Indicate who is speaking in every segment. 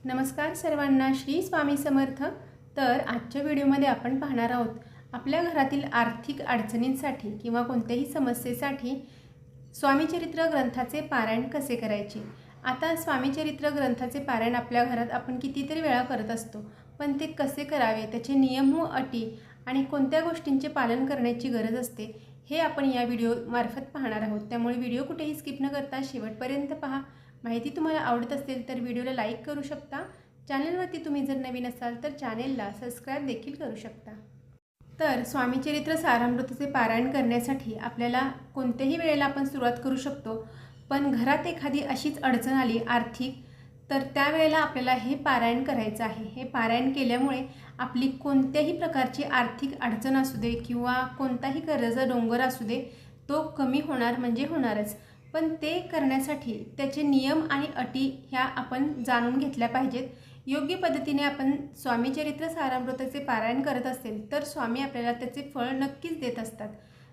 Speaker 1: नमस्कार सर्वांना, श्री स्वामी समर्थ। तर आजच्या व्हिडिओमध्ये आपण पाहणार आहोत आपल्या घरातील आर्थिक अडचणींसाठी किंवा कोणत्याही समस्येसाठी स्वामीचरित्र ग्रंथाचे पारायण कसे करायचे। आता स्वामीचरित्र ग्रंथाचे पारायण आपल्या घरात आपण कितीतरी वेळा करत असतो, पण ते कसे करावे, त्याचे नियम व अटी आणि कोणत्या गोष्टींचे पालन करण्याची गरज असते हे आपण या व्हिडिओ मार्फत पाहणार आहोत। त्यामुळे व्हिडिओ कुठेही स्किप न करता शेवटपर्यंत पहा। माहिती तुम्हाला आवडत असेल तर व्हिडिओला लाईक करू शकता। चॅनलवरती तुम्ही जर नवीन असाल तर चॅनेलला सबस्क्राइब देखील करू शकता। तर स्वामीचरित्र सारामृतचे पारायण करण्यासाठी आपल्याला कोणत्याही वेळेला आपण सुरुवात करू शकतो, पण घरात एखादी अशीच अडचण आली आर्थिक, तर त्यावेळेला आपल्याला हे पारायण करायचं आहे। हे पारायण केल्यामुळे आपली कोणत्याही प्रकारची आर्थिक अडचण असू दे किंवा कोणताही कर्जाचा डोंगर असू दे, तो कमी होणार म्हणजे होणारच। पण ते करण्यासाठी त्याचे नियम आणि अटी ह्या आपण जाणून घेतल्या पाहिजेत। योग्य पद्धतीने आपण स्वामीचरित्र सारामृताचे पारायण करत असेल तर स्वामी आपल्याला त्याचे फळ नक्कीच देत असतात।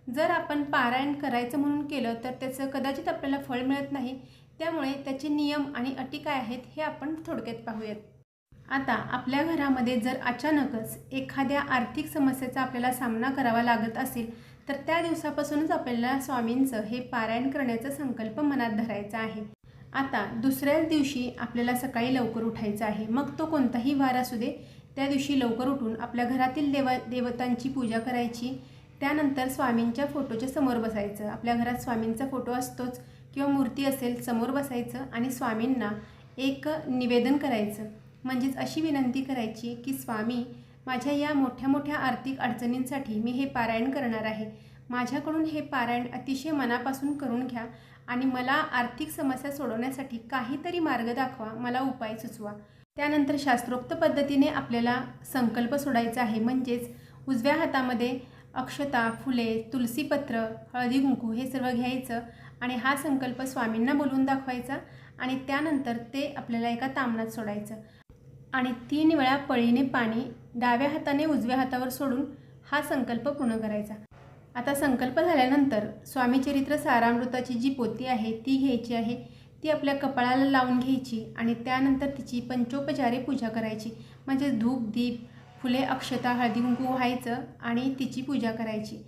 Speaker 1: जर आपण पारायण करायचं म्हणून केलं तर त्याचं कदाचित आपल्याला फळ मिळत नाही। त्यामुळे त्याचे नियम आणि अटी काय आहेत हे आपण थोडक्यात पाहूयात। आता आपल्या घरामध्ये जर अचानकच एखाद्या आर्थिक समस्येचा आपल्याला सामना करावा लागत असेल तर त्या दिवसापासूनच आपल्याला स्वामींचं हे पारायण करण्याचा संकल्प मनात धरायचा आहे। आता दुसऱ्याच दिवशी आपल्याला सकाळी लवकर उठायचं आहे, मग तो कोणताही वार असू दे, त्या दिवशी लवकर उठून आपल्या घरातील देवतांची पूजा करायची। त्यानंतर स्वामींच्या फोटोच्या समोर बसायचं। आपल्या घरात स्वामींचा फोटो असतोच किंवा मूर्ती असेल, समोर बसायचं आणि स्वामींना एक निवेदन करायचं। म्हणजेच अशी विनंती करायची की स्वामी, माझ्या या मोठ्या मोठ्या आर्थिक अडचणींसाठी मी हे पारायण करणार आहे। माझ्याकडून हे पारायण अतिशय मनापासून करून घ्या आणि मला आर्थिक समस्या सोडवण्यासाठी काहीतरी मार्ग दाखवा, मला उपाय सुचवा। त्यानंतर शास्त्रोक्त पद्धतीने आपल्याला संकल्प सोडायचा आहे। म्हणजेच उजव्या हातामध्ये अक्षता, फुले, तुलसीपत्र, हळदी कुंकू हे सर्व घ्यायचं आणि हा संकल्प स्वामींना बोलवून दाखवायचा आणि त्यानंतर ते आपल्याला एका ताम्हणात सोडायचं आणि 3 वेळा पळीने पाणी डाव्या हाताने उजव्या हातावर सोडून हा संकल्प पूर्ण करायचा। आता संकल्प झाल्यानंतर स्वामीचरित्र सारामृताची जी पोथी आहे ती घ्यायची आहे, ती आपल्या कपाळाला लावून घ्यायची आणि त्यानंतर तिची पंचोपचारे पूजा करायची। म्हणजे धूप, दीप, फुले, अक्षता, हळदी कुंकू व्हायचं आणि तिची पूजा करायची।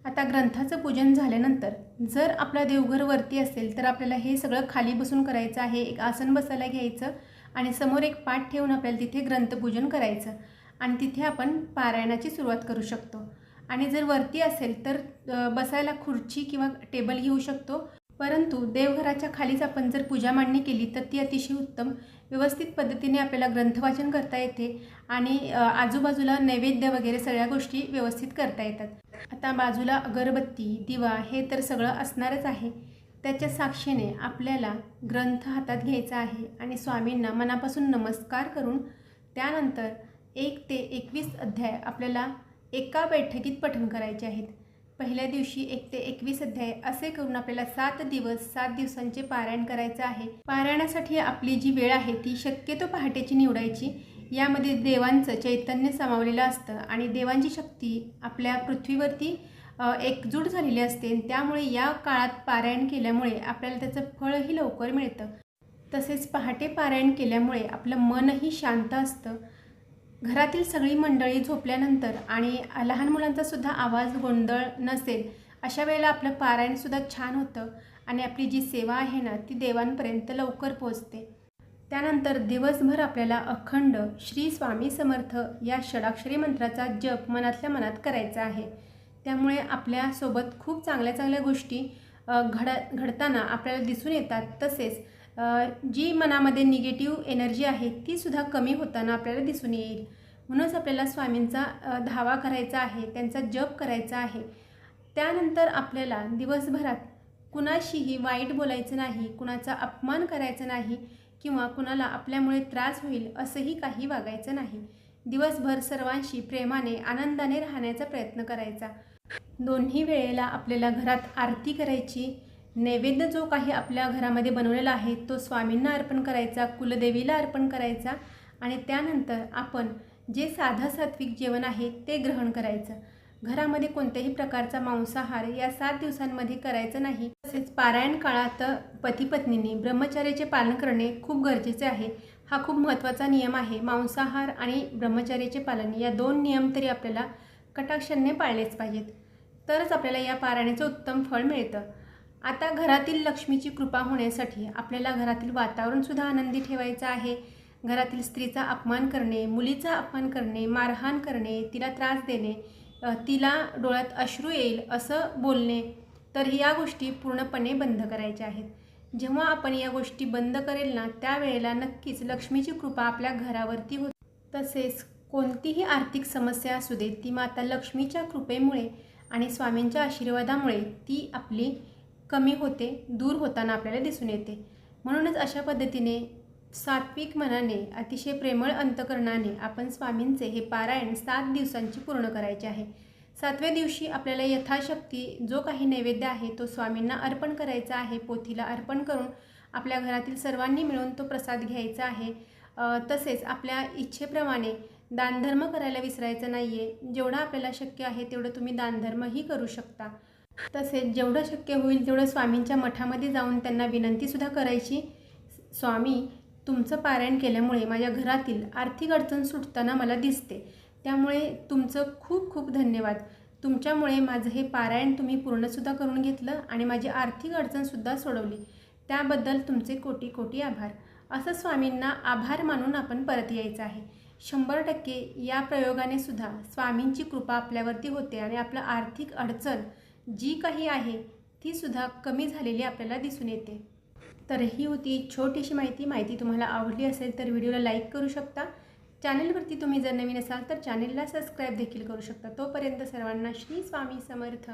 Speaker 1: आता ग्रंथाचं पूजन झाल्यानंतर जर आपला देवघर वरती असेल तर आपल्याला हे सगळं खाली बसून करायचं आहे। एक आसन बसायला घ्यायचं आणि समोर एक पाट ठेवून आपल्याला तिथे ग्रंथपूजन करायचं आणि तिथे आपण पारायणाची सुरुवात करू शकतो। आणि जर वरती असेल तर बसायला खुर्ची किंवा टेबल घेऊ शकतो, परंतु देवघराच्या खालीच आपण जर पूजा मांडणी केली तर ती अतिशय उत्तम। व्यवस्थित पद्धतीने आपल्याला ग्रंथवाचन करता येते आणि आजूबाजूला नैवेद्य वगैरे सगळ्या गोष्टी व्यवस्थित करता येतात। आता बाजूला अगरबत्ती, दिवा हे तर सगळं असणारच आहे। त्याच्या साक्षीने आपल्याला ग्रंथ हातात घ्यायचा आहे आणि स्वामींना मनापासून नमस्कार करून त्यानंतर 1 ते 21 अध्याय आपल्याला एका बैठकीत पठण करायचे आहेत। पहिल्या दिवशी 1 ते 21 अध्याय असे करून आपल्याला 7 दिवस 7 दिवसांचे पारायण करायचे आहे। पारायणासाठी आपली जी वेळ आहे ती शक्यतो पहाटेची निवडायची। यामध्ये देवांचं चैतन्य सामावलेलं असतं आणि देवांची शक्ती आपल्या पृथ्वीवरती एकजूट झालेली असते। त्यामुळे या काळात पारायण केल्यामुळे आपल्याला त्याचं फळही लवकर मिळतं। तसेच पहाटे पारायण केल्यामुळे आपलं मनही शांत असतं। घरातील सगळी मंडळी झोपल्यानंतर आणि लहान मुलांचा सुद्धा आवाज गोंधळ नसेल अशा वेळेला आपलं पारायणसुद्धा छान होतं आणि आपली जी सेवा आहे ना ती देवांपर्यंत लवकर पोहोचते। त्यानंतर दिवसभर आपल्याला अखंड श्री स्वामी समर्थ या षडाक्षरी मंत्राचा जप मनातल्या मनात करायचा आहे। त्यामुळे आपल्यासोबत खूप चांगल्या चांगल्या गोष्टी घडताना आपल्याला दिसून येतात। तसेच जी मनामध्ये निगेटिव्ह एनर्जी आहे ती सुद्धा कमी होताना आपल्याला दिसून येईल। म्हणूनच आपल्याला स्वामींचा धावा करायचा आहे, त्यांचा जप करायचा आहे। त्यानंतर आपल्याला दिवसभरात कुणाशीही वाईट बोलायचं नाही, कुणाचा अपमान करायचा नाही किंवा कुणाला आपल्यामुळे त्रास होईल असंही काही वागायचं नाही। दिवसभर सर्वांशी प्रेमाने आनंदाने राहण्याचा प्रयत्न करायचा। दोन्ही वेळेला आपल्याला घरात आरती करायची। नैवेद्य जो काही आपल्या घरामध्ये बनवलेला आहे तो स्वामींना अर्पण करायचा, कुलदेवीला अर्पण करायचा आणि त्यानंतर आपण जे साधं सात्विक जेवण आहे ते ग्रहण करायचं। घरामध्ये कोणत्याही प्रकारचा मांसाहार या 7 दिवसांमध्ये करायचं नाही। तसेच पारायण काळात पती पत्नींनी ब्रह्मचर्याचे पालन करणे खूप गरजेचे आहे। हा खूप महत्त्वाचा नियम आहे. मांसाहार आणि ब्रह्मचर्याचे पालन या 2 नियम तरी आपल्याला कटाक्षाने पाळलेच पाहिजेत, तरच आपल्याला या पारायणाचं उत्तम फळ मिळतं. आता घरातील लक्ष्मीची कृपा होण्यासाठी आपल्याला घरातील वातावरणसुद्धा आनंदी ठेवायचं आहे. घरातील स्त्रीचा अपमान करणे, मुलीचा अपमान करणे, मारहाण करणे, तिला त्रास देणे, तिला डोळ्यात अश्रू येईल असं बोलणे, तर या गोष्टी पूर्णपणे बंद करायच्या आहेत. जेव्हा आपण या गोष्टी बंद करेल ना, त्यावेळेला नक्कीच लक्ष्मीची कृपा आपल्या घरावरती होते. तसेच कोणतीही आर्थिक समस्या असू दे, ती माता लक्ष्मीच्या कृपेमुळे आणि स्वामींच्या आशीर्वादामुळे ती आपली कमी होते, दूर होताना आपल्याला दिसून येते. म्हणूनच अशा पद्धतीने सात्विक मनाने, अतिशय प्रेमळ अंतकरणाने आपण स्वामींचे हे पारायण 7 दिवसांची पूर्ण करायचे आहे. 7व्या दिवशी आपल्याला यथाशक्ती जो काही नैवेद्य आहे तो स्वामींना अर्पण करायचा आहे. पोथीला अर्पण करून आपल्या घरातील सर्वांनी मिळून तो प्रसाद घ्यायचा आहे. तसेच आपल्या इच्छेप्रमाणे दानधर्म करायला विसरायचं नाही आहे. जेवढं आपल्याला शक्य आहे तेवढं तुम्ही दानधर्मही करू शकता. तसेच जेवढं शक्य होईल तेवढं स्वामींच्या मठामध्ये जाऊन त्यांना विनंतीसुद्धा करायची, स्वामी तुमचं पारायण केल्यामुळे माझ्या घरातील आर्थिक अडचण सुटताना मला दिसते, त्यामुळे तुमचं खूप खूप धन्यवाद. तुमच्यामुळे माझं हे पारायण तुम्ही पूर्णसुद्धा करून घेतलं आणि माझी आर्थिक अडचणसुद्धा सोडवली, त्याबद्दल तुमचे कोटी कोटी आभार. असं स्वामींना आभार मानून आपण परत यायचं आहे. 100% या प्रयोगाने सुद्धा स्वामींची कृपा आपल्यावरती होते आणि आपलं आर्थिक अडचण जी काही आहे ती सुद्धा कमी झालेली आपल्याला दिसून येते. तर ही होती छोटीशी माहिती तुम्हाला आवडली असेल तर व्हिडिओला लाईक करू शकता. चॅनलवरती तुम्ही जर नवीन असाल तर चॅनलला सबस्क्राईब देखील करू शकता. तोपर्यंत सर्वांना श्री स्वामी समर्थ.